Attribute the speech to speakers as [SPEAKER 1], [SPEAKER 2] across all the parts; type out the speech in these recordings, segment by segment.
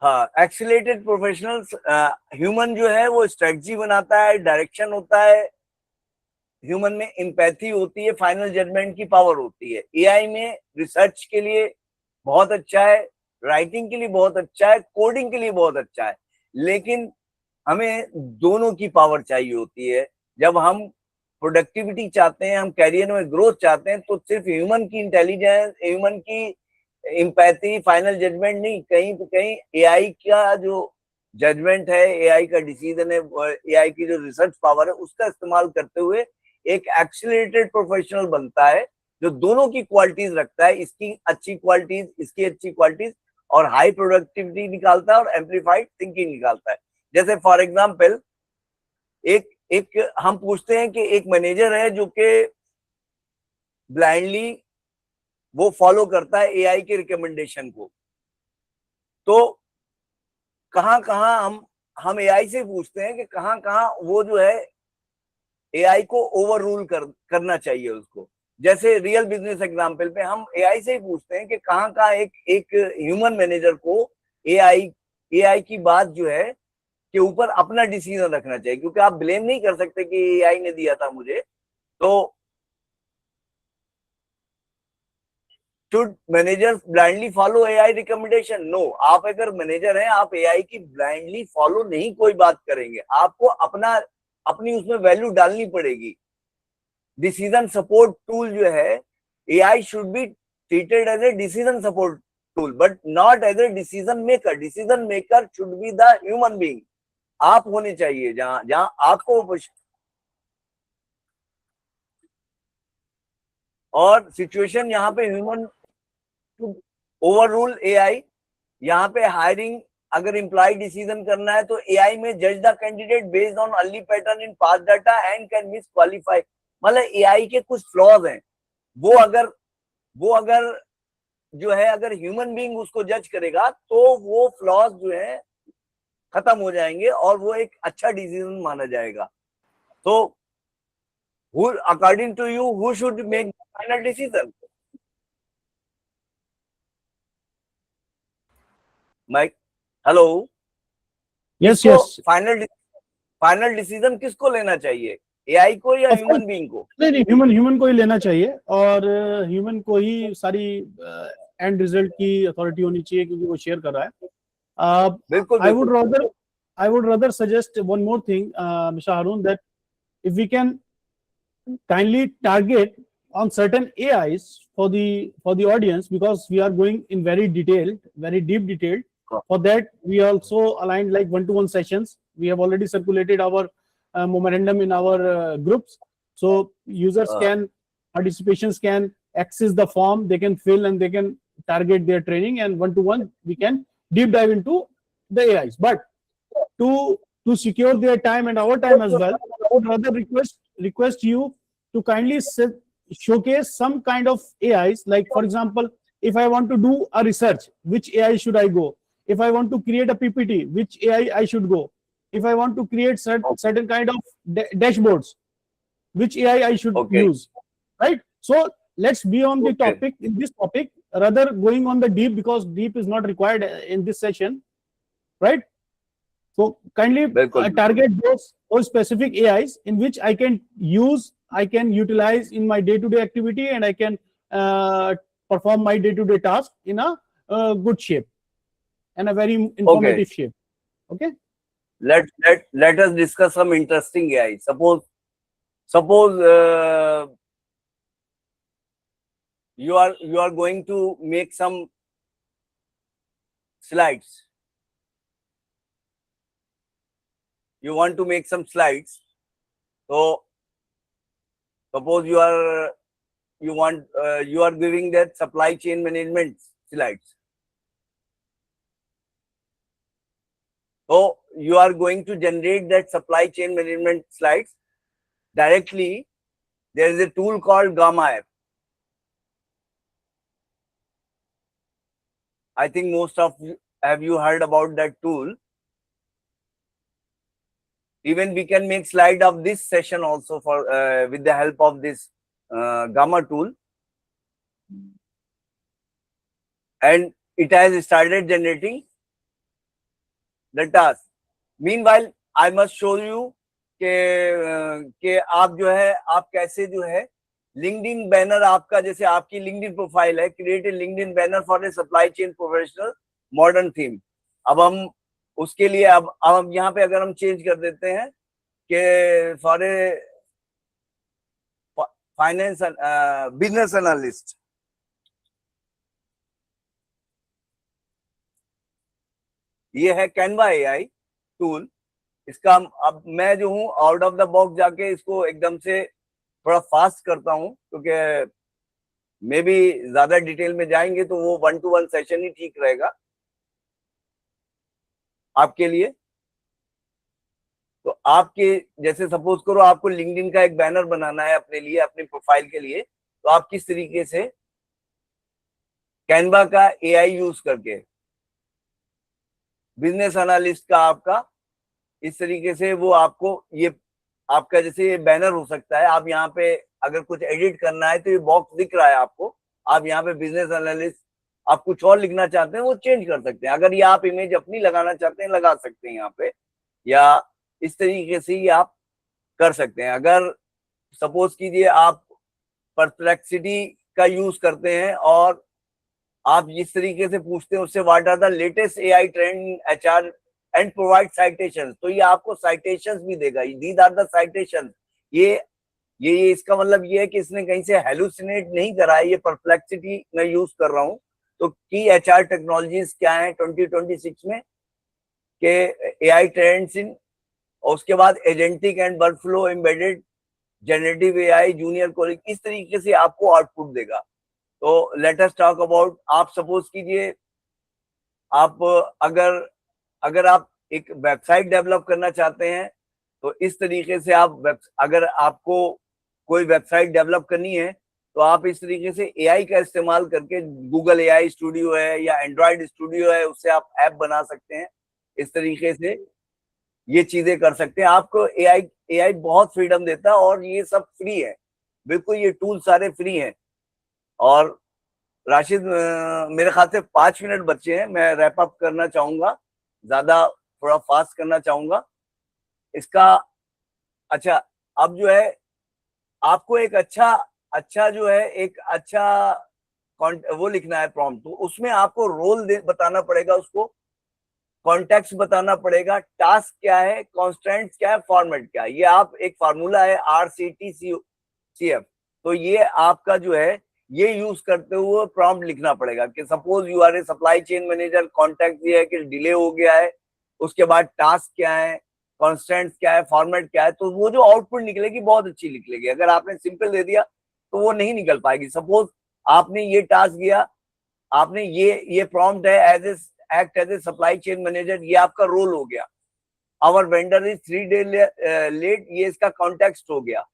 [SPEAKER 1] हाँ, एक्सीलेटेड professionals, human जो है वो स्ट्रेटजी बनाता है, डायरेक्शन होता है, ह्यूमन में एम्पैथी होती है, फाइनल जजमेंट की पावर होती है। एआई में रिसर्च के लिए बहुत अच्छा है, राइटिंग के लिए बहुत अच्छा है, कोडिंग के लिए बहुत अच्छा है, लेकिन हमें दोनों की पावर चाहिए होती है। जब हम प्रोडक्टिविटी चाहते हैं, हम कैरियर में ग्रोथ चाहते हैं, तो सिर्फ ह्यूमन की इंटेलिजेंस, ह्यूमन की एम्पैथी, फाइनल जजमेंट नहीं, कहीं तो कहीं एआई का जो जजमेंट है, एआई का डिसीजन है, एआई की जो रिसर्च पावर है, उसका इस्तेमाल करते हुए एक एक्सीलरेटेड प्रोफेशनल बनता है जो दोनों की क्वालिटीज रखता है, इसकी अच्छी क्वालिटीज, इसकी अच्छी क्वालिटीज, और हाई प्रोडक्टिविटी निकालता है और एम्पलीफाइड थिंकिंग निकालता है। जैसे फॉर एग्जाम्पल, एक एक हम पूछते हैं कि एक मैनेजर है जो कि ब्लाइंडली वो फॉलो करता है एआई के रिकमेंडेशन को, तो कहां कहां हम एआई से पूछते हैं कि कहां कहां वो जो है एआई को ओवर रूल करना चाहिए उसको। जैसे रियल बिजनेस एग्जांपल पे हम एआई से ही पूछते हैं कि कहां कहां एक एक ह्यूमन मैनेजर को एआई एआई की बात जो है के ऊपर अपना डिसीजन रखना चाहिए, क्योंकि आप ब्लेम नहीं कर सकते कि एआई ने दिया था मुझे। तो should manager blindly follow AI recommendation? No. आप अगर मैनेजर हैं, आप एआई की ब्लाइंडली फॉलो नहीं कोई बात करेंगे, आपको अपनी उसमें वैल्यू डालनी पड़ेगी। डिसीजन सपोर्ट टूल जो है, AI should be treated as a decision support tool but not as a decision maker. Decision maker should be the human being. आप होने चाहिए जहां जहां आपको, और सिचुएशन यहाँ पे ह्यूमन ओवर रूल एआई। यहाँ पे हायरिंग, अगर इम्प्लॉय डिसीजन करना है तो एआई में जज the candidate based on early pattern in past data and can miss qualify. मतलब एआई के कुछ फ्लॉज हैं, वो अगर जो है, अगर ह्यूमन बीइंग उसको जज करेगा तो वो फ्लॉज जो है खत्म हो जाएंगे और वो एक अच्छा डिसीजन माना जाएगा। तो who, according to you, who should make the final decision? Mike, hello.
[SPEAKER 2] Yes
[SPEAKER 1] किसको
[SPEAKER 2] यस।
[SPEAKER 1] फाइनल डिसीजन किसको लेना चाहिए, एआई को या
[SPEAKER 2] ऑफ कोर्स,
[SPEAKER 1] ह्यूमन बीइंग को?
[SPEAKER 2] नहीं नहीं, ह्यूमन को ही लेना चाहिए, और ह्यूमन को ही सारी एंड रिजल्ट की अथॉरिटी होनी चाहिए, क्योंकि वो शेयर कर रहा है।
[SPEAKER 1] बिल्कुल
[SPEAKER 2] आई वुड
[SPEAKER 1] बिल्कुल।
[SPEAKER 2] Rather I would rather suggest one more thing, Mr. Harun, that if we can kindly target on certain AIs for the audience, because we are going in very detailed, very deep detailed. For that, we also aligned like one-to-one sessions. We have already circulated our memorandum in our groups, so users can, participations can access the form, they can fill and they can target their training, and one-to-one we can deep dive into the AIs. But to secure their time and our time as well, I would rather request you to kindly showcase some kind of AIs. Like for example, if I want to do a research, which AI should I go? If I want to create a PPT, which AI I should go? If I want to create certain kind of dashboards, which AI I should
[SPEAKER 1] Okay.
[SPEAKER 2] use, right? So let's be on the
[SPEAKER 1] Okay.
[SPEAKER 2] topic, in this topic, rather going on the deep, because deep is not required in this session, right? So kindly target those specific AIs in which I can utilize in my day-to-day activity, and I can perform my day-to-day task in a good shape and a very informative shape. Okay.
[SPEAKER 1] Let us discuss some interesting AI. Suppose you are going to make some slides. You want to make some slides. So suppose you are giving that supply chain management slides. So you are going to generate that supply chain management slides directly. There is a tool called Gamma app. I think most of you have heard about that tool. Even we can make slide of this session also for with the help of this Gamma tool, and it has started generating the task. Meanwhile I must show you कि आप जो है आप कैसे जो है LinkedIn banner आपका, जैसे आपकी लिंक्डइन प्रोफाइल है, create a LinkedIn banner for a supply chain professional modern theme. अब हम उसके लिए अब हम यहाँ पे अगर हम चेंज कर देते हैं कि for a finance business analyst, ये है कैनवा एआई टूल। इसका अब मैं जो हूँ आउट ऑफ द बॉक्स जाके इसको एकदम से थोड़ा फास्ट करता हूँ, क्योंकि मे भी ज्यादा डिटेल में जाएंगे तो वो 1-to-1 सेशन ही ठीक रहेगा आपके लिए। तो आपके जैसे सपोज करो आपको लिंक्डइन का एक बैनर बनाना है अपने लिए, अपने प्रोफाइल के लिए, तो आप किस तरीके से कैनवा का एआई यूज करके बिजनेस एनालिस्ट का आपका इस तरीके से वो आपको ये आपका जैसे ये बैनर हो सकता है। आप यहाँ पे अगर कुछ एडिट करना है तो ये बॉक्स दिख रहा है आपको, आप यहाँ पे बिजनेस एनालिस्ट आप कुछ और लिखना चाहते हैं वो चेंज कर सकते हैं। अगर ये आप इमेज अपनी लगाना चाहते हैं लगा सकते हैं यहाँ पे, या इस तरीके से ही आप कर सकते हैं। अगर सपोज कीजिए आप परप्लेक्सिटी का यूज करते हैं और आप जिस तरीके से पूछते हैं उससे what are the latest AI trend HR and provide citations, तो ये आपको साइटेशंस भी देगा। These are the citations. ये इसका मतलब ये है कि इसने कहीं से हेलुसिनेट नहीं करा है, ये परप्लेक्सिटी मैं यूज कर रहा हूँ। तो की एचआर टेक्नोलॉजीज क्या है 2026 में के एआई ट्रेंड्स इन, और उसके बाद agentic and workflow embedded generative AI junior college, इस तरीके से आपको आउटपुट देगा। तो लेट अस टॉक अबाउट, आप सपोज कीजिए आप अगर आप एक वेबसाइट डेवलप करना चाहते हैं तो इस तरीके से आप अगर आपको कोई वेबसाइट डेवलप करनी है तो आप इस तरीके से एआई का इस्तेमाल करके, गूगल एआई स्टूडियो है या एंड्रॉइड स्टूडियो है, उससे आप ऐप बना सकते हैं। इस तरीके से ये चीजें कर सकते हैं। आपको एआई बहुत फ्रीडम देता है और ये सब फ्री है, बिल्कुल ये टूल सारे फ्री हैं। और राशिद मेरे ख्याल से 5 मिनट बचे हैं, मैं रैप अप करना चाहूंगा, ज्यादा थोड़ा फास्ट करना चाहूंगा इसका। अच्छा, अब जो है आपको एक अच्छा जो है एक अच्छा वो लिखना है प्रॉम्प्ट, तो उसमें आपको रोल बताना पड़ेगा, उसको कॉन्टेक्स्ट बताना पड़ेगा, टास्क क्या है, कॉन्स्टेंट्स क्या है, फॉर्मेट क्या है। ये आप एक फार्मूला है RCTCF, तो ये आपका जो है ये यूज करते हुए प्रॉम्प्ट लिखना पड़ेगा कि suppose you are a supply chain manager, context ये है कि डिले हो गया है, उसके बाद टास्क क्या है, कॉन्स्टेंट्स क्या है, फॉर्मेट क्या है। तो वो जो आउटपुट निकलेगी बहुत अच्छी निकलेगी। अगर आपने सिंपल दे दिया तो वो नहीं निकल पाएगी। सपोज आपने ये टास्क दिया, आपने ये प्रॉम्प्ट है as a act as a supply chain manager, ये आपका रोल हो गया। Our vendor is 3 days late, ये इसका कॉन्टेक्स्ट हो गया।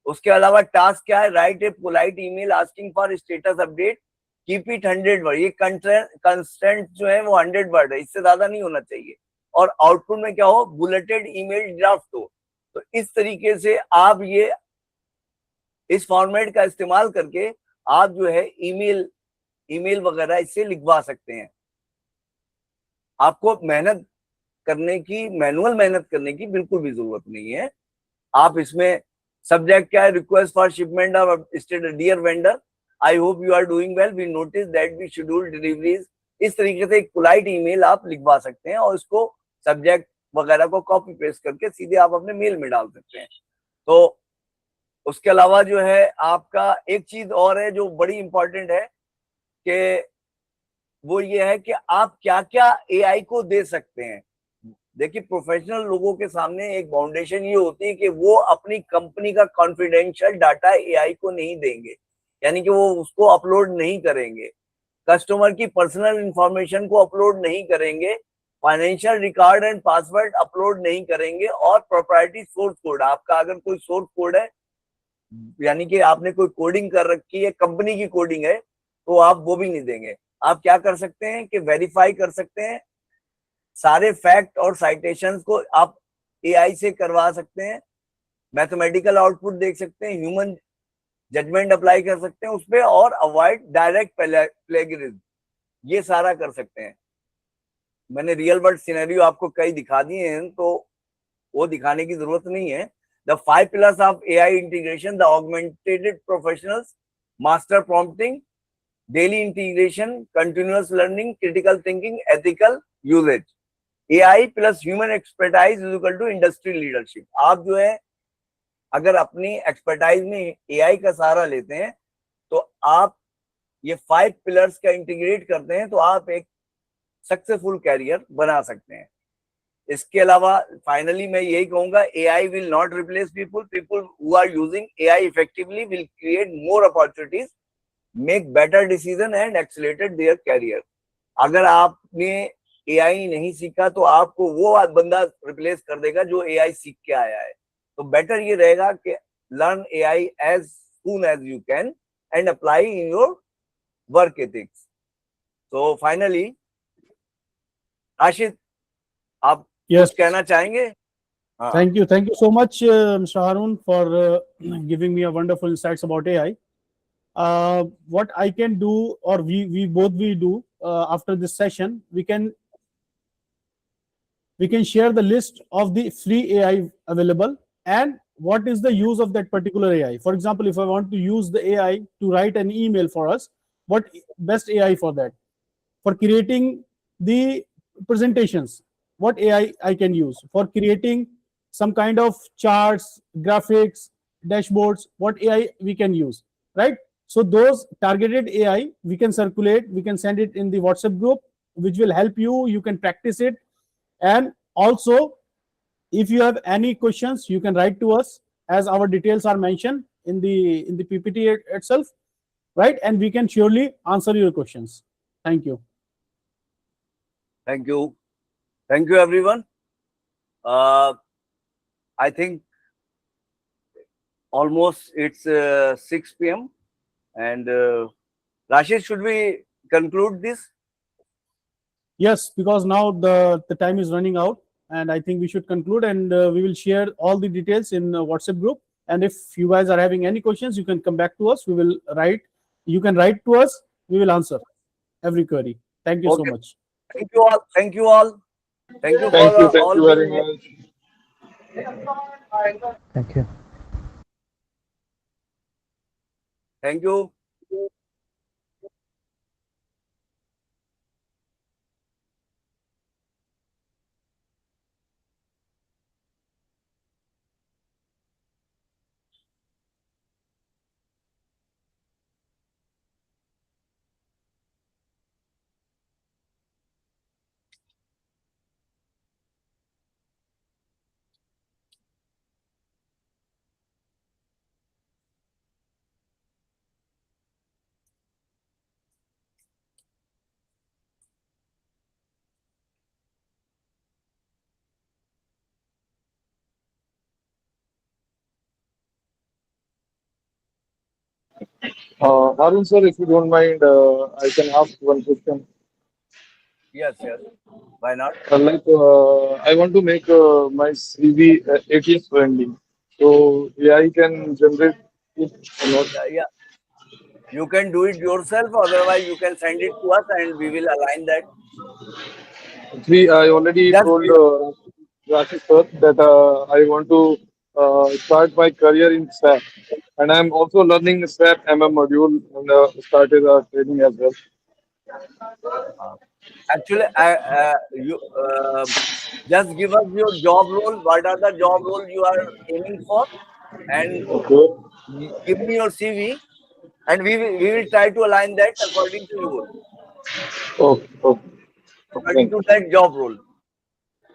[SPEAKER 1] उसके अलावा टास्क क्या है, right A polite email asking for status update, keep it 100 word, ये कंस्टेंट जो है वो 100 वर्ड है, इससे ज्यादा नहीं होना चाहिए। और आउटपुट में क्या हो, बुलेटेड ईमेल ड्राफ्ट हो। तो इस तरीके से आप ये इस फॉर्मेट का इस्तेमाल करके आप जो है ईमेल वगैरह इससे लिखवा सकते हैं। आपको मेहनत करने की, मैनुअल मेहनत करने की बिल्कुल भी जरूरत नहीं है। आप इसमें सब्जेक्ट क्या है, request for shipment of dear vendor, I hope you are doing well, we notice that we schedule deliveries. इस तरीके से एक पोलाइट ईमेल आप लिखवा सकते हैं और इसको सब्जेक्ट वगैरह को कॉपी पेस्ट करके सीधे आप अपने मेल में डाल सकते हैं। तो उसके अलावा जो है आपका एक चीज और है जो बड़ी इंपॉर्टेंट है कि वो ये है कि आप क्या क्या एआई को दे सकते हैं। देखिए, प्रोफेशनल लोगों के सामने एक फाउंडेशन ये होती है कि वो अपनी कंपनी का कॉन्फिडेंशियल डाटा एआई को नहीं देंगे, यानी कि वो उसको अपलोड नहीं करेंगे, कस्टमर की पर्सनल इंफॉर्मेशन को अपलोड नहीं करेंगे, financial record and password upload नहीं करेंगे, और प्रोप्राइटरी सोर्स कोड, आपका अगर कोई सोर्स कोड है यानी कि आपने कोई कोडिंग कर रखी है, कंपनी की कोडिंग है, तो आप वो भी नहीं देंगे। आप क्या कर सकते हैं कि वेरीफाई कर सकते हैं, सारे फैक्ट और साइटेशंस को आप एआई से करवा सकते हैं, मैथमेटिकल आउटपुट देख सकते हैं, ह्यूमन जजमेंट अप्लाई कर सकते हैं उस पर, और अवॉइड डायरेक्ट प्लेगरिज्म, ये सारा कर सकते हैं। मैंने रियल वर्ल्ड सिनेरियो आपको कई दिखा दिए हैं, तो वो दिखाने की जरूरत नहीं है. The 5 pillars of AI integration: the augmented professionals, master prompting, daily integration, continuous learning, critical thinking, ethical usage. AI plus human expertise is equal to industry leadership. आप जो है अगर अपनी एक्सपर्टाइज में AI का सहारा लेते हैं, तो आप ये 5 पिलर्स का इंटीग्रेट करते हैं, तो आप एक सक्सेसफुल कैरियर बना सकते हैं. इसके अलावा फाइनली मैं यही कहूंगा, AI will not replace people. People who are using AI effectively will create more opportunities, make better decision and accelerated their career. अगर आपने AI नहीं सीखा तो आपको वो बंदा रिप्लेस कर देगा जो AI सीख के आया है. तो बेटर ये रहेगा कि learn AI as soon as you can and apply in your work ethics. तो फाइनली आशित, आप
[SPEAKER 2] Yes.
[SPEAKER 1] कुछ कहना चाहेंगे? हाँ.
[SPEAKER 2] Thank you so much, Mr. Harun, for giving me a wonderful insights about AI. What I can do, or we both will do after this session, we can share the list of the free AI available and what is the use of that particular AI. For example, if I want to use the AI to write an email for us, what best AI for that? For creating the presentations, what AI I can use? For creating some kind of charts, graphics, dashboards, what AI we can use, right? So those targeted AI we can circulate, we can send it in the WhatsApp group, which will help you. You can practice it, and also if you have any questions, you can write to us, as our details are mentioned in the PPT itself, right? And we can surely answer your questions. Thank you.
[SPEAKER 1] Thank you. Thank you, everyone. I think almost it's 6 p.m. and Rashid, should we conclude this?
[SPEAKER 2] Yes, because now the time is running out, and I think we should conclude, and we will share all the details in WhatsApp group. And if you guys are having any questions, you can come back to us. We will write. You can write to us. We will answer every query. Thank you so much.
[SPEAKER 1] Thank you all. Thank you all. Thank you
[SPEAKER 3] Thank
[SPEAKER 1] for
[SPEAKER 3] you. Thank
[SPEAKER 1] all
[SPEAKER 3] you very
[SPEAKER 1] being
[SPEAKER 3] much.
[SPEAKER 4] Thank you.
[SPEAKER 1] Thank you.
[SPEAKER 3] Harun sir, if you don't mind, I can ask one question.
[SPEAKER 1] Yes, yes. Why not?
[SPEAKER 3] I want to make my CV ATS friendly. So AI can generate it or not.
[SPEAKER 1] Yeah. You can do it yourself. Otherwise, you can send it to us, and we will align that.
[SPEAKER 3] Actually, I already
[SPEAKER 1] Just
[SPEAKER 3] told Rashi sir that I want to start my career in SAP. And I'm also learning SAP MM module and started training as well.
[SPEAKER 1] actually, you just give us your job role. What are the job role you are aiming for, and
[SPEAKER 3] Okay.
[SPEAKER 1] give me your CV, and we will try to align that according to you,
[SPEAKER 3] Okay. Okay.
[SPEAKER 1] according
[SPEAKER 3] Thank
[SPEAKER 1] to
[SPEAKER 3] you.
[SPEAKER 1] that job role.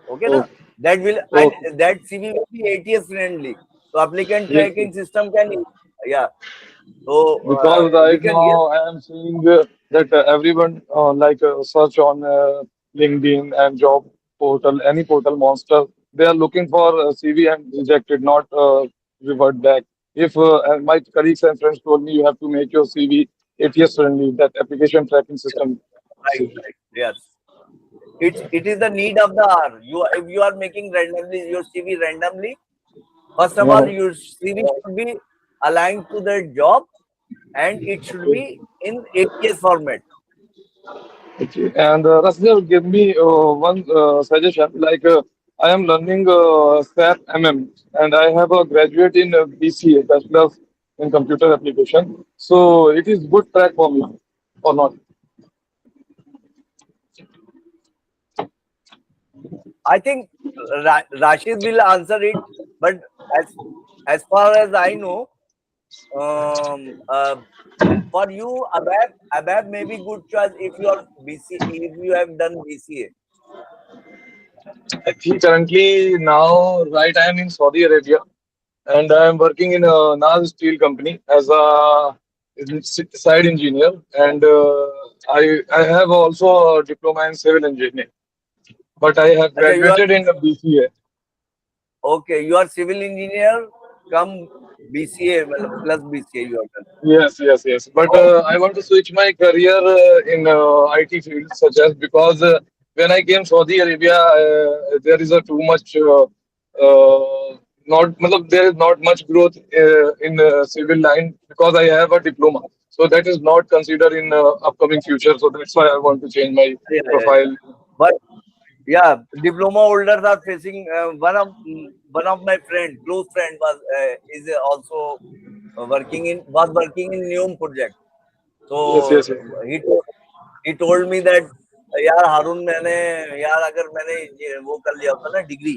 [SPEAKER 1] Okay, na?
[SPEAKER 3] Okay.
[SPEAKER 1] That will, and
[SPEAKER 3] Okay.
[SPEAKER 1] that CV will be ATS friendly. So applicant
[SPEAKER 3] Yes, yes.
[SPEAKER 1] tracking system can, yeah. So
[SPEAKER 3] Because
[SPEAKER 1] we
[SPEAKER 3] right
[SPEAKER 1] can, yes.
[SPEAKER 3] now I am seeing that everyone search on LinkedIn and job portal, any portal monster, they are looking for CV and rejected, not revert back. If and my colleagues and friends told me you have to make your CV ATS friendly, that application tracking system.
[SPEAKER 1] Right, right. Yes. It is the need of the hour. If you are making randomly your CV randomly, first of all,
[SPEAKER 3] Uh,
[SPEAKER 1] your CV should be aligned to the job, and it should be in ATS format.
[SPEAKER 3] Okay. And Rasdev, give me one suggestion. Like I am learning SAP MM, and I have a graduate in BCA, Bachelor in Computer Application. So it is good track for me, or not?
[SPEAKER 1] I think Rashid will answer it, but as as far as I know, um, uh, for you, Abab may be good choice if you are if you have done BCA.
[SPEAKER 3] Actually, currently now, right, I am in Saudi Arabia, and I am working in a NAS steel company as a side engineer, and I have also a diploma in civil engineering, but I have
[SPEAKER 1] अच्छा, you are
[SPEAKER 3] graduated in BCA.
[SPEAKER 1] okay. You are civil engineer, come BCA, मतलब plus BCA you have done.
[SPEAKER 3] Yes, yes, yes. But
[SPEAKER 1] Oh,
[SPEAKER 3] I want to switch my career in IT field, such as because when I came Saudi Arabia, there is a too much not, matlab, there is not much growth in civil line because I have a diploma. So that is not considered in upcoming future. So that's why I want to change my
[SPEAKER 1] yeah.
[SPEAKER 3] profile.
[SPEAKER 1] But yeah, diploma holders are facing one of my friend, close friend is also working in NEOM project.
[SPEAKER 3] Yes,
[SPEAKER 1] So
[SPEAKER 3] yes, yes.
[SPEAKER 1] he told me that यार हारून मैंने यार अगर मैंने वो कर लिया होता ना डिग्री,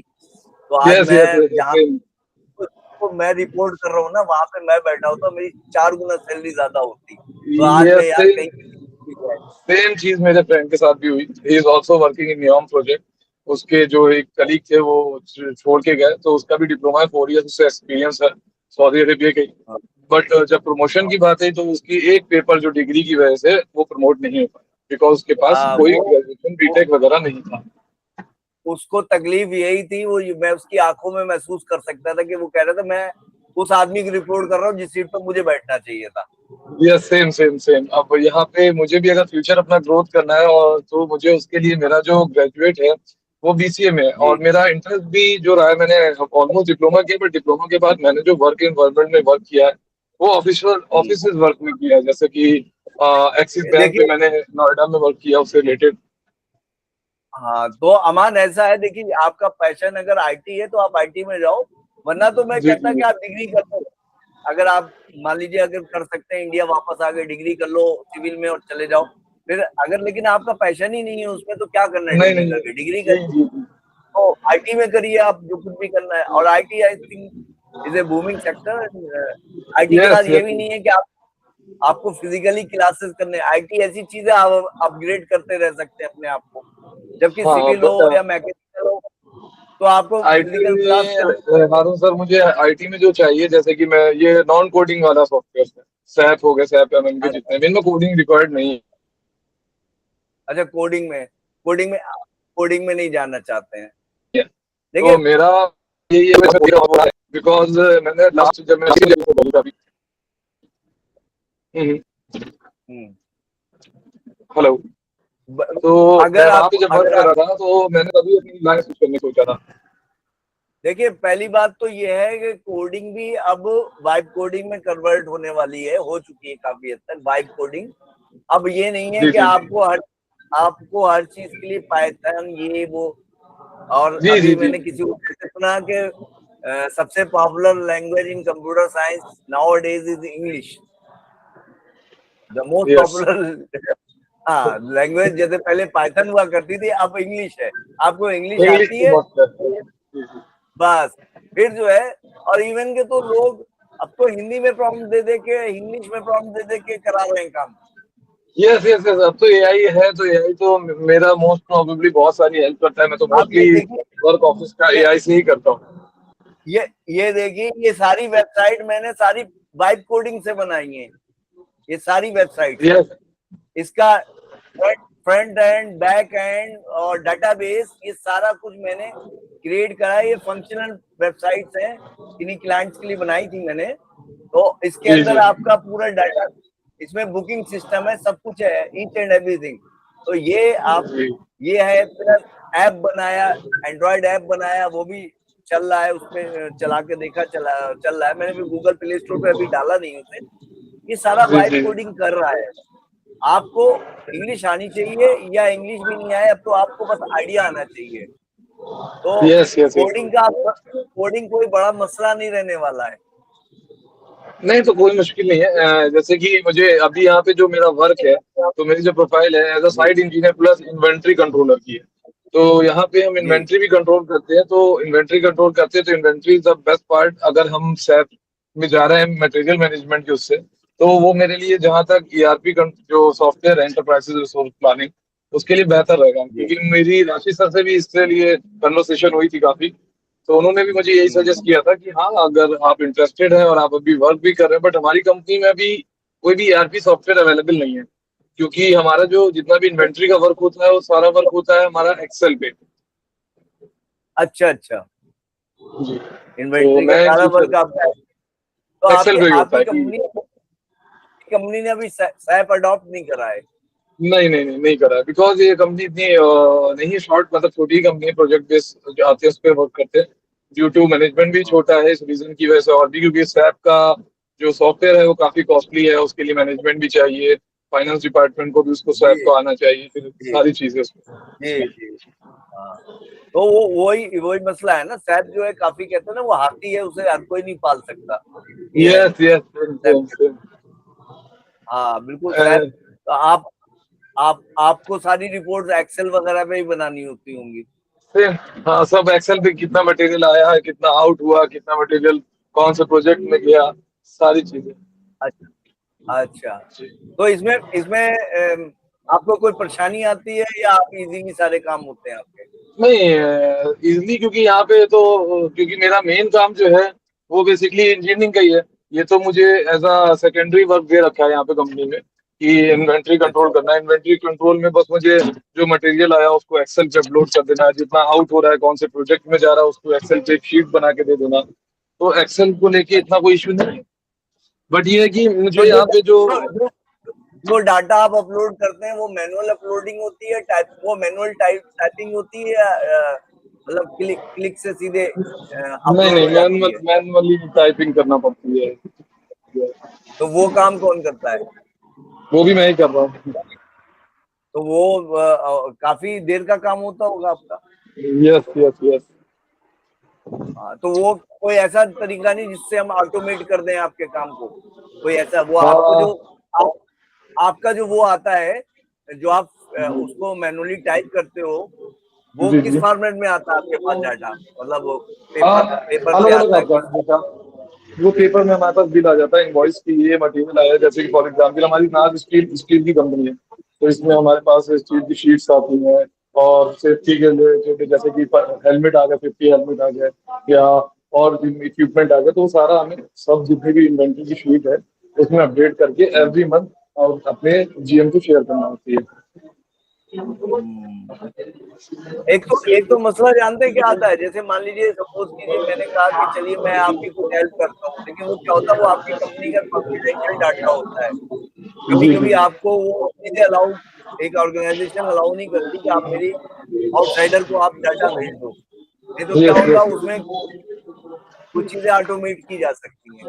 [SPEAKER 1] तो आज
[SPEAKER 3] Yes, yes,
[SPEAKER 1] मैं
[SPEAKER 3] yes.
[SPEAKER 1] जहाँ
[SPEAKER 3] Same.
[SPEAKER 1] तो मैं रिपोर्ट कर रहा हूँ ना, वहां पे मैं बैठा होता, मेरी 4 गुना सैलरी ज्यादा होती। तो आज मैं
[SPEAKER 3] Yes,
[SPEAKER 1] यार
[SPEAKER 3] same.
[SPEAKER 1] कहीं
[SPEAKER 3] सेम चीज मेरे फ्रेंड के साथ भी हुई। He is also working in Neom project. उसके जो एक कलीग थे वो छोड़ के गए, तो उसका भी डिप्लोमा है, 4 इयर्स से एक्सपीरियंस है सऊदी अरेबिया के। बट जब प्रमोशन की बात आई तो उसकी एक पेपर जो डिग्री की वजह से वो प्रमोट नहीं हो पाया, बिकॉज उसके पास कोई ग्रेजुएशन
[SPEAKER 1] वो
[SPEAKER 3] बीटेक वगैरह नहीं था।
[SPEAKER 1] उसको तकलीफ यही थी, वो मैं उसकी आंखों में महसूस कर सकता था कि वो कह रहा था मैं उस आदमी की रिपोर्ट कर रहा हूँ जिस सीट पर मुझे बैठना चाहिए था।
[SPEAKER 3] Yes, same same same. अब यहाँ पे मुझे भी अगर फ्यूचर अपना ग्रोथ करना है, और तो मुझे उसके लिए मेरा जो ग्रेजुएट है वो बीसीए में है,
[SPEAKER 1] जी
[SPEAKER 3] और मेरा इंटरेस्ट भी जो रहा है, मैंने ऑलमोस्ट डिप्लोमा किया, बट डिप्लोमा के बाद मैंने जो वर्क एनवायरनमेंट में वर्क किया है वो ऑफिशियल ऑफिस वर्क में किया है। जैसे कि एक्सिस बैंक में
[SPEAKER 1] देखिए,
[SPEAKER 3] मैंने नोएडा में वर्क किया उससे रिलेटेड।
[SPEAKER 1] हाँ तो अमान ऐसा है, देखिए आपका पैशन अगर आईटी है तो आप आईटी में जाओ, वरना तो मैं
[SPEAKER 3] जी
[SPEAKER 1] कहता
[SPEAKER 3] जी
[SPEAKER 1] कि आप डिग्री कर लो। अगर आप मान लीजिए अगर कर सकते हैं, इंडिया वापस आ गए, डिग्री कर लो सिविल में और चले जाओ। फिर अगर लेकिन आपका पैशन ही नहीं है उसमें, तो क्या करना है
[SPEAKER 3] नहीं
[SPEAKER 1] डिग्री
[SPEAKER 3] नहीं,
[SPEAKER 1] करके? डिग्री
[SPEAKER 3] जी
[SPEAKER 1] कर
[SPEAKER 3] जी जी।
[SPEAKER 1] तो आईटी में करिए आप जो कुछ भी करना है। और IT I think is a booming sector. IT के
[SPEAKER 3] यस
[SPEAKER 1] साथ ये
[SPEAKER 3] यस।
[SPEAKER 1] भी नहीं है कि आप आपको फिजिकली क्लासेस करने, आईटी ऐसी चीज है आप अपग्रेड करते रह सकते हैं अपने आप को। जबकि
[SPEAKER 3] हाँ
[SPEAKER 1] सिविल
[SPEAKER 3] बट
[SPEAKER 1] हो या मैकेनिकल हो तो आपको
[SPEAKER 3] आईटी
[SPEAKER 1] फिजिकल क्लास करने।
[SPEAKER 3] में हारून सर, मुझे आईटी में जो चाहिए, जैसे कि मैं ये नॉन कोडिंग वाला सॉफ्टवेयर है, सैप हो गया, सैप एमएम के जितने भी, इनमें कोडिंग रिक्वायर्ड नहीं
[SPEAKER 1] अच्छा, कोडिंग में नहीं जानना चाहते हैं?
[SPEAKER 3] है। तो
[SPEAKER 1] देखिए,
[SPEAKER 3] मेरा ये बिकॉज मैंने लास्ट जब मैं
[SPEAKER 1] हम्म,
[SPEAKER 3] हेलो,
[SPEAKER 1] ब-
[SPEAKER 3] तो मैं
[SPEAKER 1] अगर
[SPEAKER 3] वहां
[SPEAKER 1] आप
[SPEAKER 3] पे जब वर्क
[SPEAKER 1] अगर
[SPEAKER 3] कर
[SPEAKER 1] आप
[SPEAKER 3] रहा था तो मैंने तभी अपनी लाइन स्विच करने की सोचा था।
[SPEAKER 1] देखिए, पहली बात तो ये है कि कोडिंग भी अब वाइब कोडिंग में कन्वर्ट होने वाली है, हो चुकी है काफी हद तक वाइब कोडिंग। अब ये नहीं है
[SPEAKER 3] जी
[SPEAKER 1] कि
[SPEAKER 3] जी
[SPEAKER 1] आपको हर चीज के लिए पाइथन ये वो। और
[SPEAKER 3] जी
[SPEAKER 1] अभी
[SPEAKER 3] जी जी
[SPEAKER 1] मैंने किसी को कैसे सुना कि सबसे popular language in computer science now days is English, the most
[SPEAKER 3] yes.
[SPEAKER 1] Popular. हाँ, लैंग्वेज जैसे पहले पाइथन हुआ करती थी, अब इंग्लिश है। आपको इंग्लिश
[SPEAKER 3] इंग्लिश
[SPEAKER 1] आती
[SPEAKER 3] की
[SPEAKER 1] है
[SPEAKER 3] बहुत है। जी जी।
[SPEAKER 1] बस, फिर जो है। और इवन के तो लोग अब तो हिंदी में प्रॉम्प्ट दे दे के, इंग्लिश में प्रॉम्प्ट दे दे के करा रहे हैं काम।
[SPEAKER 3] Yes yes yes. अब तो एआई है, तो एआई तो मेरा मोस्ट प्रोबेबली बहुत सारी हेल्प करता है। मैं तो
[SPEAKER 1] आप ये
[SPEAKER 3] मोस्टली
[SPEAKER 1] देखिए,
[SPEAKER 3] वर्क ऑफिस का
[SPEAKER 1] ये
[SPEAKER 3] एआई से ही करता हूँ।
[SPEAKER 1] ये देखिए, ये सारी वेबसाइट मैंने सारी वाइब कोडिंग से बनाई है। ये सारी वेबसाइट्स
[SPEAKER 3] यस
[SPEAKER 1] इसका फ्रंट एंड, बैक एंड और डाटाबेस, ये सारा कुछ मैंने क्रिएट करा है। ये फंक्शनल वेबसाइट्स हैं, इन्हीं क्लाइंट्स के लिए बनाई थी मैंने। तो इसके
[SPEAKER 3] जी
[SPEAKER 1] अंदर
[SPEAKER 3] जी
[SPEAKER 1] आपका पूरा डाटा, इसमें बुकिंग सिस्टम है, सब कुछ है, ईच एंड एवरीथिंग। तो
[SPEAKER 3] जी।
[SPEAKER 1] ये है। प्लस ऐप बनाया, एंड्रॉयड ऐप बनाया, वो भी चल रहा है, उसमें चला के देखा, चल रहा है। मैंने भी गूगल प्ले स्टोर पे अभी डाला नहीं उसे। ये सारा
[SPEAKER 3] जी
[SPEAKER 1] वाइब
[SPEAKER 3] जी।
[SPEAKER 1] कोडिंग कर रहा है। आपको इंग्लिश आनी चाहिए या इंग्लिश भी नहीं आए, अब तो आपको बस आइडिया आना चाहिए। तो
[SPEAKER 3] यस यस।
[SPEAKER 1] कोडिंग कोई बड़ा मसला नहीं रहने वाला है।
[SPEAKER 3] नहीं तो कोई मुश्किल नहीं है। जैसे कि मुझे अभी यहाँ पे जो मेरा वर्क है, तो मेरी जो प्रोफाइल है as a site engineer plus inventory controller की है। तो यहाँ पे हम
[SPEAKER 1] जी
[SPEAKER 3] इन्वेंट्री भी कंट्रोल करते हैं। तो इन्वेंट्री कंट्रोल करते हैं तो inventory is the best part. अगर हम सैप में जा रहे हैं मटेरियल मैनेजमेंट के उससे, तो वो मेरे लिए जहाँ तक ईआरपी जो सॉफ्टवेयर है एंटरप्राइज रिसोर्स प्लानिंग, उसके लिए बेहतर रहेगा।
[SPEAKER 1] जी।
[SPEAKER 3] क्योंकि मेरी राशि सर से भी इसके लिए कन्वर्सेशन हुई थी काफी। तो उन्होंने भी मुझे यही सजेस्ट किया था कि हाँ, अगर आप इंटरेस्टेड हैं और आप अभी वर्क भी कर रहे हैं, बट हमारी कंपनी में अभी कोई भी ईआरपी सॉफ्टवेयर अवेलेबल नहीं है। क्योंकि हमारा जो जितना भी इन्वेंट्री का वर्क होता है वो सारा वर्क होता है हमारा एक्सेल पे।
[SPEAKER 1] अच्छा अच्छा,
[SPEAKER 3] जी। तो
[SPEAKER 1] इन्वेंट्री का
[SPEAKER 3] मैं
[SPEAKER 1] सारा वर्क आपका है। तो
[SPEAKER 3] एक्सेल पे ही होता
[SPEAKER 1] आपकी
[SPEAKER 3] है कि
[SPEAKER 1] कंपनी ने अभी सैप अडॉप्ट नहीं करा है।
[SPEAKER 3] नहीं करा है। बिकॉज ये कंपनी इतनी नहीं शॉर्ट, मतलब छोटी ही कंपनी है, प्रोजेक्ट बेस जो आते हैं उस पर वर्क करते हैं। ड्यू टू मैनेजमेंट भी छोटा है, इस रीजन की वजह से, और भी क्योंकि सैप का जो सॉफ्टवेयर है वो काफी कॉस्टली है, उसके लिए मैनेजमेंट भी चाहिए, फाइनेंस डिपार्टमेंट को भी उसको
[SPEAKER 1] जी
[SPEAKER 3] सैप को आना चाहिए, फिर
[SPEAKER 1] जी
[SPEAKER 3] सारी चीजें उसमें।
[SPEAKER 1] जी जी। हाँ, तो वो वही वही मसला है ना, सैप जो है, काफी कहते हैं ना, वो हाथी है, उसे हर कोई नहीं पाल सकता। AI
[SPEAKER 3] yes yes.
[SPEAKER 1] सैप के। हाँ बिल्कुल, सैप। तो आपको सारी रिपोर्ट्स एक्सेल वगैरह में ही बनानी होती होंगी।
[SPEAKER 3] हाँ, सब एक्सेल पे कितना मटेरियल आया है, कितना आउट हुआ, कितना मटेरियल कौन से प्रोजेक्ट में गया, सारी चीजें।
[SPEAKER 1] अच्छा अच्छा। तो इसमें इसमें आपको कोई परेशानी आती है या आप इजीली सारे काम होते हैं आपके?
[SPEAKER 3] नहीं, इजली, क्योंकि यहाँ पे तो क्योंकि मेरा मेन काम जो है वो बेसिकली इंजीनियरिंग का ही है। ये तो मुझे एज अ सेकेंडरी वर्क दे रखा है यहाँ पे कंपनी में कि इन्वेंट्री कंट्रोल
[SPEAKER 1] अच्छा
[SPEAKER 3] करना है। इन्वेंट्री कंट्रोल में बस मुझे जो मटेरियल आया उसको एक्सेल पे अपलोड कर देना है, जितना आउट हो रहा है, कौन से प्रोजेक्ट में जा रहा है, उसको एक्सेल पे एक शीट बना के दे देना। तो एक्सेल को लेके इतना
[SPEAKER 1] अच्छा।
[SPEAKER 3] कोई इश्यू नहीं है। बट ये है कि
[SPEAKER 1] तो
[SPEAKER 3] मुझे यहाँ पे जो
[SPEAKER 1] जो डाटा आप अपलोड करते हैं वो मैनुअल अपलोडिंग होती है, वो मैनुअल टाइपिंग होती है, या मतलब क्लिक क्लिक से सीधे
[SPEAKER 3] नहीं
[SPEAKER 1] अपलोड
[SPEAKER 3] नहीं
[SPEAKER 1] हो जाती है?
[SPEAKER 3] मैनुअली टाइपिंग करना पड़ती है।
[SPEAKER 1] तो वो काम कौन करता है?
[SPEAKER 3] वो भी मैं ही कर रहा हूँ।
[SPEAKER 1] तो वो काफी देर का काम होता होगा आपका।
[SPEAKER 3] Yes yes yes.
[SPEAKER 1] हाँ, तो वो कोई ऐसा तरीका नहीं जिससे हम ऑटोमेट कर दें आपके काम को? कोई ऐसा वो आपको जो
[SPEAKER 3] हाँ
[SPEAKER 1] आप, आपका जो वो आता है, जो आप उसको मैनुअली टाइप करते हो, वो
[SPEAKER 3] जी
[SPEAKER 1] किस
[SPEAKER 3] जी।
[SPEAKER 1] फॉर्मेट में आता है आपके पास डाटा? मतलब वो
[SPEAKER 3] हाँ,
[SPEAKER 1] पेपर
[SPEAKER 3] अलग
[SPEAKER 1] पे
[SPEAKER 3] अलग
[SPEAKER 1] आता है
[SPEAKER 3] आता
[SPEAKER 1] किस?
[SPEAKER 3] है बेटा। वो पेपर में हमारे पास बिल आ जाता है, इनवॉइस की ये मटेरियल आया है। जैसे कि फॉर एग्जाम्पल हमारी नाज स्टील स्टील की कंपनी है, तो इसमें हमारे पास स्टील की शीट्स आती हैं। और सेफ्टी के लिए छोटे, जैसे कि हेलमेट आ गया, 50 हेलमेट आ गया, या और इक्विपमेंट आ गया, तो वो सारा हमें सब जितनी भी इन्वेंट्री की शीट है उसमें अपडेट करके एवरी मंथ और अपने जीएम को शेयर करना होती है।
[SPEAKER 1] एक तो मसला जानते हैं क्या आता है? जैसे मान लीजिए, सपोज कीजिए, मैंने कहा कि चलिए मैं आपकी कुछ हेल्प करता हूँ, लेकिन वो क्या होता है, वो आपकी कंपनी का कॉन्फिडेंशियल डाटा होता है। कभी
[SPEAKER 3] जी जी
[SPEAKER 1] कभी
[SPEAKER 3] जी।
[SPEAKER 1] आपको वो चीजें अलाउ, एक ऑर्गेनाइजेशन अलाउ नहीं करती कि आप मेरी आउटसाइडर को आप डाटा भेज दो। नहीं तो क्या
[SPEAKER 3] यस
[SPEAKER 1] होगा,
[SPEAKER 3] यस।
[SPEAKER 1] उसमें कुछ चीजें ऑटोमेट की जा सकती हैं।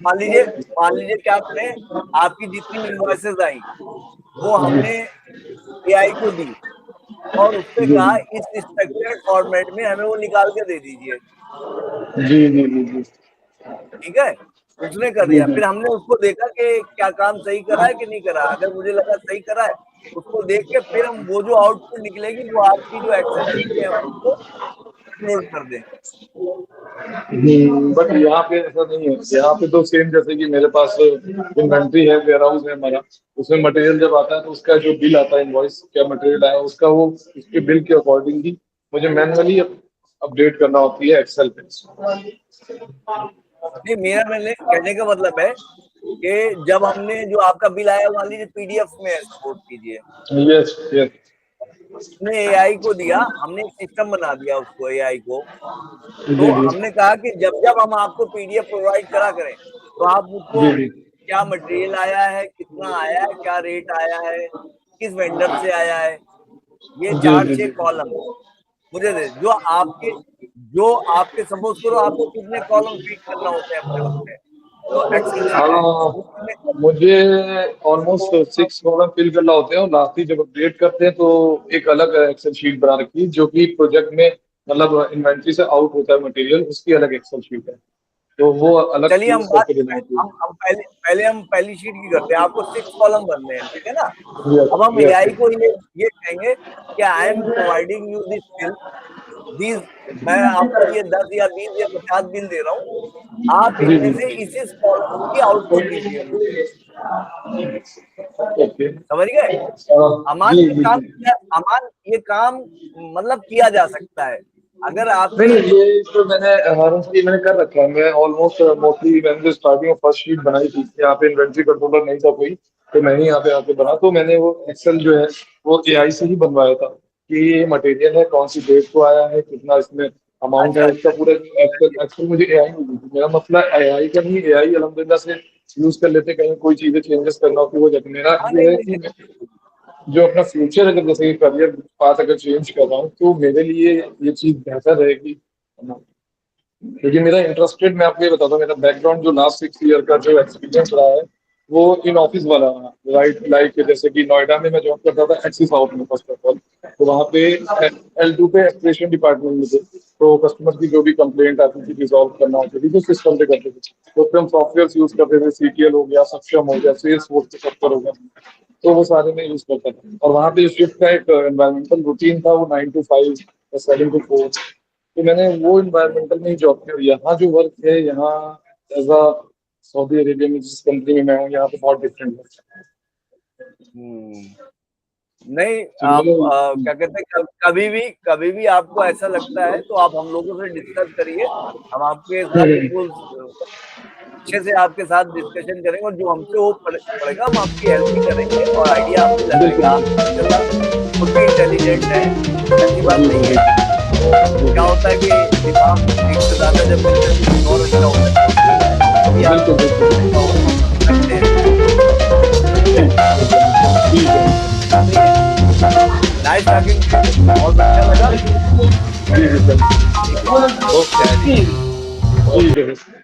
[SPEAKER 1] मान लीजिए क्या करें, आपकी जितनी इनवॉइसेस आई वो हमने एआई को दी और उससे
[SPEAKER 3] जी
[SPEAKER 1] कहा इस स्ट्रक्चर्ड फॉर्मेट में हमें वो निकाल के दे दीजिए।
[SPEAKER 3] जी जी जी जी
[SPEAKER 1] ठीक है, उसने कर
[SPEAKER 3] जी
[SPEAKER 1] दिया,
[SPEAKER 3] जी।
[SPEAKER 1] फिर हमने उसको देखा कि क्या काम सही करा है कि नहीं करा। अगर मुझे लगा सही करा है, उसको देख के फिर हम वो जो आउटपुट निकलेगी वो आपकी जो एक्सेल शीट में हम उसको अपलोड कर दें।
[SPEAKER 3] बट यहाँ पे ऐसा नहीं है। यहाँ पे तो सेम, जैसे कि मेरे पास इन्वेंट्री है, वेयर हाउस है हमारा, उसमें मटेरियल जब आता है तो उसका जो बिल आता है, इनवॉइस क्या मटेरियल आया उसका, वो उसके बिल के अकॉर्डिंग ही मुझे मैनुअली अपडेट करना होती है एक्सेल पे।
[SPEAKER 1] नहीं, मेरा मैंने कहने का मतलब है कि जब हमने जो आपका बिल आया, मान लीजिए पीडीएफ में है, सपोज कीजिए,
[SPEAKER 3] यस यस।
[SPEAKER 1] हमने एआई को दिया, हमने एक सिस्टम बना दिया उसको, एआई को।
[SPEAKER 3] जी
[SPEAKER 1] तो
[SPEAKER 3] जी
[SPEAKER 1] हमने कहा कि जब जब हम आपको पीडीएफ प्रोवाइड करा करें, तो आप मुझको
[SPEAKER 3] जी जी
[SPEAKER 1] क्या मटेरियल आया है, कितना आया है, क्या रेट आया है, किस वेंडर से आया है, ये
[SPEAKER 3] जी
[SPEAKER 1] चार
[SPEAKER 3] जी
[SPEAKER 1] छह
[SPEAKER 3] जी।
[SPEAKER 1] कॉलम मुझे दे। जो आपके सपोज करो आपको कितने कॉलम फीड करना होते हैं अपने उसमें, तो एक्सेल शीट है
[SPEAKER 3] हाँ,
[SPEAKER 1] उसमें
[SPEAKER 3] मुझे ऑलमोस्ट 6 कॉलम फिल करना होते हैं और लास्ट ही जब अपडेट करते हैं तो एक अलग एक्सेल शीट बना रखी है जो कि प्रोजेक्ट में मतलब इन्वेंट्री से आउट होता है मटेरियल, उसकी अलग एक्सेल शीट है, तो वो अलग
[SPEAKER 1] चलिए हम
[SPEAKER 3] यूज
[SPEAKER 1] बात
[SPEAKER 3] करके देना होती है।
[SPEAKER 1] हम पहले हम पहली शीट की करते हैं। आपको 6 कॉलम भरने हैं, ठीक है ना।
[SPEAKER 3] Yes,
[SPEAKER 1] अब हम
[SPEAKER 3] yes,
[SPEAKER 1] एआई
[SPEAKER 3] yes.
[SPEAKER 1] को ये कहेंगे कि I am providing you this bill, these, मैं आपको ये 10 या 20 या 50 बिल दे रहा हूँ, आप
[SPEAKER 3] जी
[SPEAKER 1] इनमें से
[SPEAKER 3] जी।
[SPEAKER 1] इस कॉलम की आउटपुट दीजिए मुझे।
[SPEAKER 3] ओके।
[SPEAKER 1] समझ गए? अमान
[SPEAKER 3] जी
[SPEAKER 1] ये
[SPEAKER 3] जी
[SPEAKER 1] काम
[SPEAKER 3] जी।
[SPEAKER 1] अमान ये काम मतलब किया जा सकता है अगर
[SPEAKER 3] नहीं
[SPEAKER 1] आपकी।
[SPEAKER 3] नहीं, ये तो मैंने हारून मैंने कर रखा है। मैं ऑलमोस्ट मोस्टली मैंने जो स्टार्टिंग में फर्स्ट शीट बनाई थी, यहाँ पे इन्वेंट्री कंट्रोलर नहीं था कोई, तो मैंने यहाँ पे आके बना, तो मैंने वो एक्सेल जो है वो एआई से ही बनवाया था कि ये मटेरियल है, कौन सी डेट को आया है, कितना इसमें अमाउंट
[SPEAKER 1] अच्छा
[SPEAKER 3] है,
[SPEAKER 1] अच्छा
[SPEAKER 3] उसका पूरा
[SPEAKER 1] चलिए।
[SPEAKER 3] एक्सेल एक्सेल मुझे एआई में दी थी। मेरा मसला एआई का नहीं, एआई अलहमदिल्ला से यूज कर लेते, कहीं कोई चीजें चेंजेस करना होती है वो जाती। मेरा
[SPEAKER 1] हाँ
[SPEAKER 3] ये
[SPEAKER 1] नहीं
[SPEAKER 3] है
[SPEAKER 1] नहीं
[SPEAKER 3] कि जो अपना फ्यूचर अगर जैसे करियर पाथ अगर चेंज कर रहा हूँ तो मेरे लिए ये चीज बेहतर रहेगी, क्योंकि मेरा इंटरेस्टेड, मैं आपको ये बताता हूँ, मेरा बैकग्राउंड जो लास्ट 6 ईयर का जो एक्सपीरियंस रहा है वो इन ऑफिस वाला रहा, राइट। लाइक जैसे कि नोएडा में मैं जॉब करता था एक्सिस हाउस में फर्स्ट ऑफ ऑल, तो वहाँ पे L2 पे एक्सप्रेशन डिपार्टमेंट में थे, तो कस्टमर की जो भी कंप्लेंट आती थी रिजॉल्व करना होती थी तो सिस्टम पे करते थे, तो उसमें हम सॉफ्टवेयर यूज करते थे, सीटीएल हो गया, सक्षम हो गया, सेल्स फोर्स सॉफ्टवेयर हो गया, तो वो सारे में यूज करता था। और वहाँ पे शिफ्ट का एक एनवायरमेंटल रूटीन था, वो 9 to 5 या 7 to 4, तो मैंने वो इन्वायरमेंटल में ही जॉब किया। यहाँ जो वर्क है यहाँ एज अ सऊदी अरेबिया में जिस कंपनी में मैं हूँ यहाँ पे बहुत डिफरेंट है।
[SPEAKER 1] नहीं,
[SPEAKER 3] तो
[SPEAKER 1] आप
[SPEAKER 3] मैंने
[SPEAKER 1] क्या कहते हैं, कभी भी आपको ऐसा लगता है तो आप हम लोगों से डिस्कस करिए, हम आपके साथ बिल्कुल अच्छे से आपके साथ डिस्कशन करेंगे, और जो हमसे हो पड़ेगा हम आपकी हेल्प भी करेंगे और आइडिया हम भी लगाएंगे।
[SPEAKER 3] बिल्कुल
[SPEAKER 1] आप माशाल्लाह खुद भी इंटेलिजेंट हैं, ऐसी बात नहीं है। क्या होता है कि दिमाग एक से ज्यादा जब मिलते हैं तो कुछ और अच्छा होता है, अभी आप
[SPEAKER 3] बिल्कुल बिल्कुल
[SPEAKER 1] अच्छा हो सकते हैं।
[SPEAKER 3] ठीक है।
[SPEAKER 1] नाइस टॉकिंग टू यू, बहुत अच्छा लगा।
[SPEAKER 3] जी जी
[SPEAKER 1] ठीक है,
[SPEAKER 3] ओके
[SPEAKER 1] चलिए।
[SPEAKER 3] ठीक है।